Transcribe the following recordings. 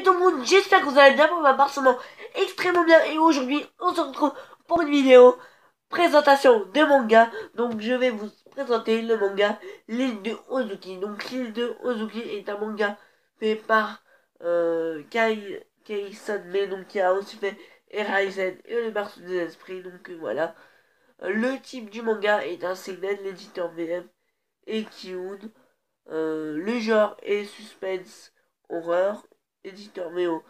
tout le monde, j'espère que vous allez bien. Pour ma part, seulement extrêmement bien. Et aujourd'hui, on se retrouve pour une vidéo présentation de manga. Donc je vais vous présenter le manga L'île de Ozuki. Donc L'île de Ozuki est un manga fait par Kai Sanmei, donc qui a aussi fait Eraisen et le berceau des esprits. Donc voilà. Le type du manga est un seinen, l'éditeur VM et Kiun. Le genre est suspense horreur, éditeur Méo,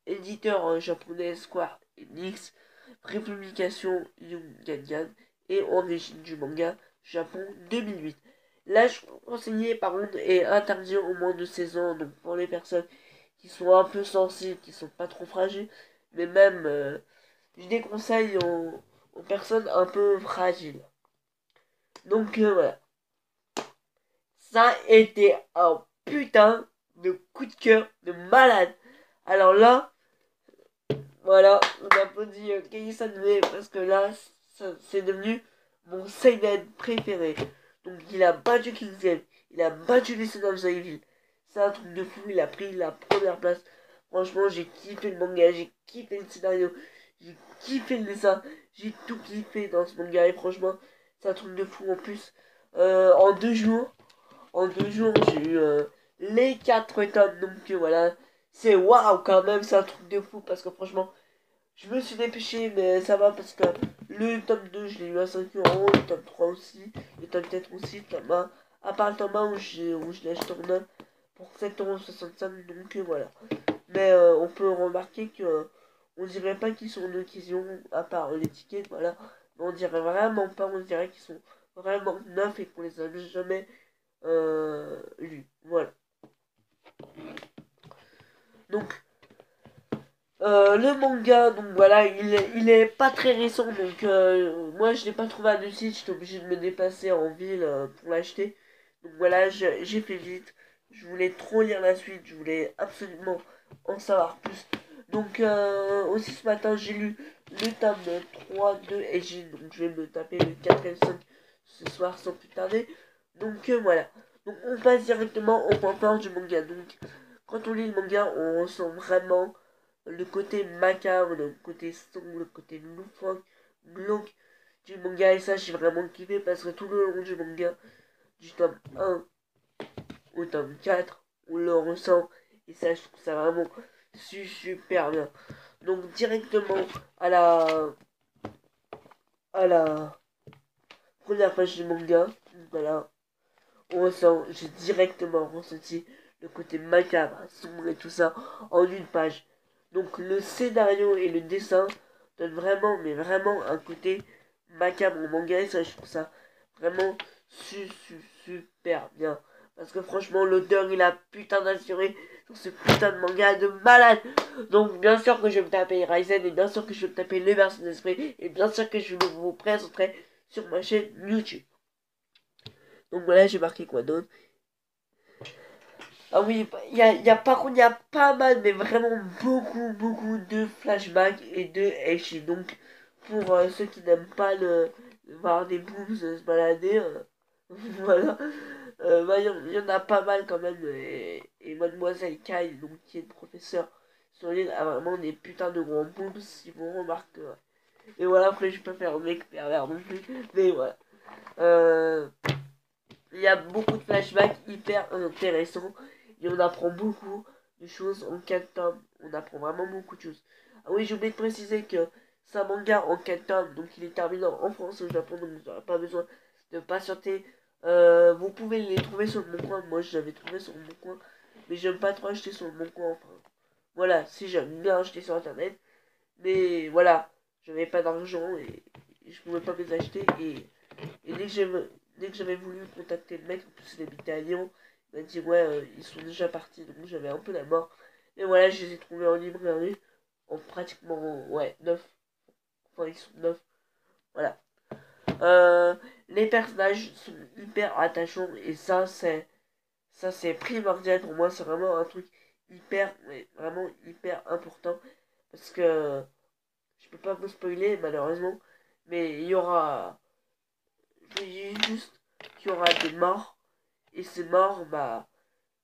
éditeur japonais Square Enix, prépublication Young Gangan et origine du manga Japon 2008. L'âge conseillé par contre est interdit au moins de 16 ans, donc pour les personnes qui sont un peu sensibles, qui sont pas trop fragiles, mais même je déconseille aux personnes un peu fragiles. Donc voilà. Ça a été un putain de coup de cœur de malade. Alors là, voilà, on applaudit Kei Sanmei parce que là, c'est devenu mon seinen préféré. Donc il a battu Kingsgame, il a battu les Sons of the Evil. C'est un truc de fou, il a pris la première place. Franchement, j'ai kiffé le manga, j'ai kiffé le scénario, j'ai kiffé le dessin, j'ai tout kiffé dans ce manga. Et franchement, c'est un truc de fou en plus. En 2 jours, j'ai eu les 4 tomes. Donc voilà, c'est waouh quand même, c'est un truc de fou parce que franchement, je me suis dépêché, mais ça va parce que le tome 2, je l'ai eu à 5 €, le tome 3 aussi, le tome 4 aussi, le tome 1, à part le tome 1 où je l'ai acheté en neuf pour 7,65 €, donc voilà. Mais on peut remarquer que on dirait pas qu'ils sont en occasion, à part l'étiquette, voilà. Mais on dirait vraiment pas, on dirait qu'ils sont vraiment neufs et qu'on les a jamais lu. Voilà. Donc, le manga, donc voilà, il est pas très récent, donc moi je l'ai pas trouvé à le site, j'étais obligé de me déplacer en ville pour l'acheter. Donc voilà, j'ai fait vite. Je voulais trop lire la suite, je voulais absolument en savoir plus. Donc aussi ce matin j'ai lu le tome 3 de Eijin, donc je vais me taper le 4 et le 5 ce soir sans plus tarder. Donc voilà. Donc on passe directement au point fort du manga. Donc quand on lit le manga, on ressent vraiment le côté macabre, le côté sombre, le côté loufoque, glauque du manga. Et ça, j'ai vraiment kiffé parce que tout le long du manga, du tome 1 au tome 4, on le ressent. Et ça, je trouve ça vraiment super bien. Donc directement à la première page du manga, voilà, on ressent, j'ai directement ressenti le côté macabre, sombre et tout ça en une page. Donc le scénario et le dessin donnent vraiment, mais vraiment un côté macabre au manga et ça je trouve ça vraiment super bien. Parce que franchement l'auteur il a putain d'assuré sur ce putain de manga de malade. Donc bien sûr que je vais me taper Ryzen et bien sûr que je vais me taper les versions d'esprit et bien sûr que je vous présenterai sur ma chaîne YouTube. Donc voilà, j'ai marqué quoi d'autre. Ah oui, par contre, il y a pas mal, mais vraiment beaucoup de flashbacks et de Heishi. Donc, pour ceux qui n'aiment pas voir des boobs se balader, voilà, bah, il y en a pas mal quand même. Et Mademoiselle Kai, donc, qui est une professeure sur l'île, a vraiment des putains de gros boobs, si vous remarquez. Et voilà, après, je peux faire un mec pervers non plus, mais voilà. Il y a beaucoup de flashbacks hyper intéressants. Et on apprend beaucoup de choses en 4 tomes. On apprend vraiment beaucoup de choses. Ah oui, j'ai oublié de préciser que c'est un manga en 4 tomes. Donc il est terminant en France et au Japon. Donc vous n'aurez pas besoin de patienter. Vous pouvez les trouver sur le Bon Coin. Moi je l'avais trouvé sur le Bon Coin. Mais j'aime pas trop acheter sur le Bon Coin. Enfin, voilà, si j'aime bien acheter sur internet. Mais voilà, j'avais pas d'argent et je pouvais pas les acheter. Et dès que j'avais voulu contacter le mec, en plus il habitait à Lyon, il m'a dit ouais, ils sont déjà partis, donc j'avais un peu la mort. Et voilà, je les ai trouvés en librairie, en pratiquement, ouais, 9. Enfin, ils sont 9. Voilà. Les personnages sont hyper attachants, et ça c'est primordial pour moi, c'est vraiment un truc hyper, vraiment hyper important. Parce que je peux pas vous spoiler, malheureusement, mais il y aura. Je dis juste qu'il y aura des morts. Et ces morts, bah,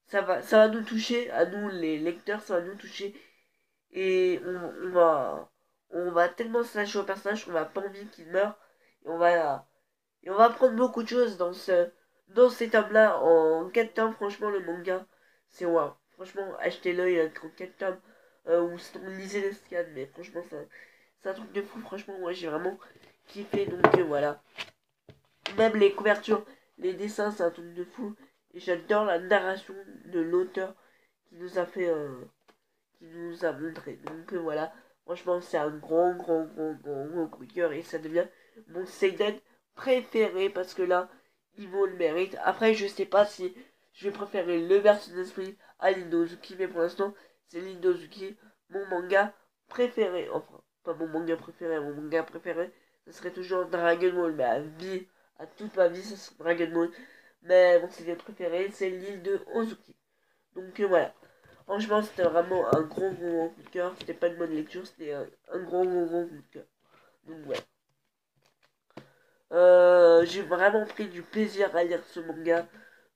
ça va nous toucher, à nous les lecteurs, ça va nous toucher. Et on va tellement s'attacher au personnage qu'on va pas envie qu'il meure. Et on va apprendre beaucoup de choses dans cet tome-là. En 4 tomes, franchement, le manga, c'est waouh. Franchement, achetez-le, il y a 4 tomes. Ou sinon, lisez les scans. Mais franchement, c'est un truc de fou. Franchement, moi, j'ai vraiment kiffé. Donc, voilà. Même les couvertures, les dessins, c'est un truc de fou. Et j'adore la narration de l'auteur qui nous a fait, qui nous a montré. Donc voilà, franchement, c'est un grand coup de cœur et ça devient mon seinen préféré parce que là, il vaut le mérite. Après, je sais pas si je vais préférer le version d'esprit à l'Indozuki, mais pour l'instant, c'est l'Indozuki, mon manga préféré. Enfin, pas mon manga préféré, ce serait toujours Dragon Ball, mais à vie, à toute ma vie, ce serait Dragon Ball. Mais mon seinen préféré, c'est l'île de Ozuki. Donc voilà. Franchement, c'était vraiment un gros coup de cœur. C'était pas une bonne lecture, c'était un gros coup de cœur. Donc ouais. J'ai vraiment pris du plaisir à lire ce manga.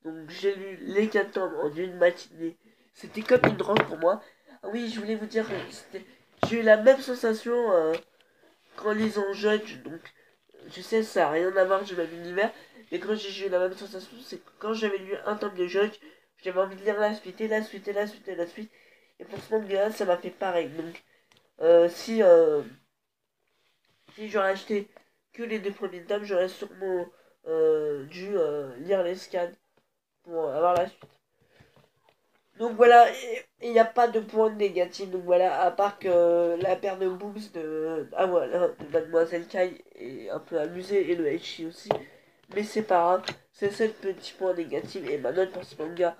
Donc j'ai lu les 4 tomes en une matinée. C'était comme une drogue pour moi. Ah oui, je voulais vous dire, j'ai eu la même sensation qu'en lisant Judge. Donc je sais, ça n'a rien à voir du même univers. Mais quand j'ai eu la même sensation, c'est que quand j'avais lu un tome de Judge, j'avais envie de lire la suite et la suite et la suite et la suite. Et pour ce manga, ça m'a fait pareil. Donc, si j'aurais acheté que les 2 premiers tomes, j'aurais sûrement dû lire les scans pour avoir la suite. Donc voilà, il n'y a pas de point négatif. Donc voilà, à part que la paire de boobs de Mademoiselle Kai est un peu amusée et le Heishi aussi. Mais c'est pas grave, c'est 7 petits points négatifs. Et ma note pour ce manga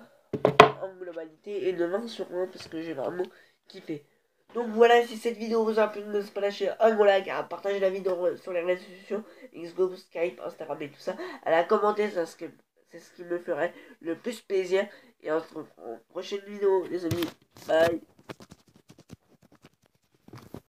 en globalité est de 20 sur 20 parce que j'ai vraiment kiffé. Donc voilà, si cette vidéo vous a plu, n'hésitez pas à lâcher un gros like, à partager la vidéo sur les réseaux sociaux, Xbox, Skype, Instagram et tout ça, à la commenter, c'est ce qui me ferait le plus plaisir. Et on se retrouve en prochaine vidéo, les amis. Bye.